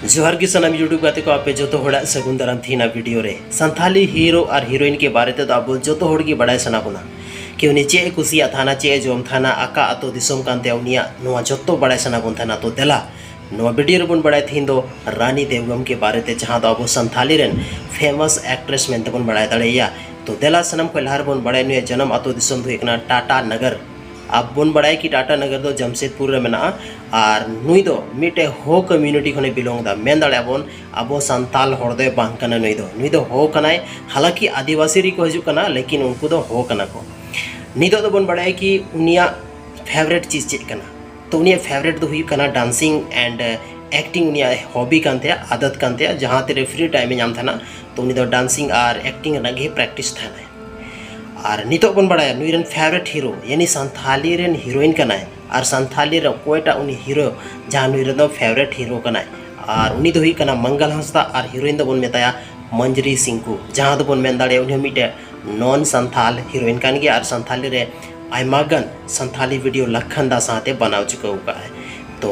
जोहार की सनम यूट्यूब गाते को आपे जो होड़ा सगुन दाराम थीना वीडियो रे संथाली हीरो और हीरोइन के बारे ते अब जो की बड़ाय सना बोना कि उन्हें चे कुसिया थाना चे जोम थाना आका अतो दिसोम कांते उनिया नोआ जत्तो बड़ाय सना बोन थाना तो देला नोआ वीडियो रे बोन बड़ाय थीन दो रानी देवगम के बारे ते जहां दो अब संथाली रेन फेमस एक्ट्रेस मेनते बोन बड़ाय दाड़ेया तो देला सनम को लहर बोन बड़ाय नुए जन्म अतो दिसोम दो एकना टाटा नगर अब बोन बड़ाय कि टाटा नगर दो जमशेदपुर रे मेना और नुई दो मिटे हो कम्युनिटी खने बिलोंग दा मेन दाड़े बोन अब संताल हर दो बांग कना नुई दो हो कनाय हालांकि आदिवासी री को हजू कना लेकिन उनको दो हो कना को निदो दो बोन बड़ाय कि उनिया फेवरेट चीज चेक कना तो उनिया फेवरेट दो हुई कना डांसिंग एंड एक्टिंग उनिया हॉबी कानते आदत कानते जहां तेरे फ्री टाइम में नाम था तो उनी दो डांसिंग और एक्टिंग रगे प्रैक्टिस था और नितो बन बड़ाया नुई रेन फेवरेट हीरो यानी संथाली रेन हीरोइन कनाय और संथाली रे कोयटा उनी हीरो जहां नुई रेन दो फेवरेट हीरो कनाय और उनी दो हुई कना मंगल हंसदा और हीरोइन दो बन मेताया मंजरी सिंकू जहां दो बन मेन दाड़े उनी मिटे नॉन संथाल हीरोइन कान गया और संथाली रे आयमागन संथाली वीडियो लखन दा साथे बनाव चुका हुआ है तो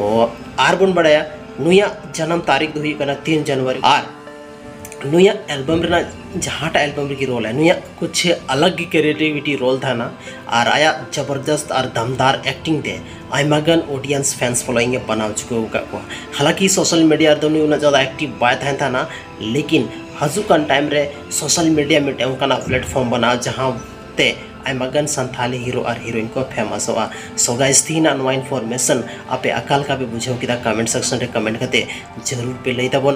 आर बन बड़ाया नुया जन्म तारीख दो हुई कना 3 जनवरी और नुया एल्बम रेना जहाँटा एल्बम की रोल है नुया कुछ अलग ही क्रिएटिविटी रोल था ना और आया जबरदस्त और दमदार एक्टिंग दे आयमागन ऑडियंस फैंस फॉलोइंग बनाव चुके को हालांकि सोशल मीडिया तो उन्हें ज़्यादा एक्टिव बाय था ना लेकिन हजुकान टाइम रे सोशल मीडिया में उनका प्लेटफॉर्म बना जहाँ ते आयमागन संथाली हीरो और हीरोइन को फेमस हुआ सो गाइस थी ना नो इन्फॉर्मेशन आपे अकाल का भी बुझाव किदा कमेंट सेक्शन रे कमेंट करते जरूर पे लई तबन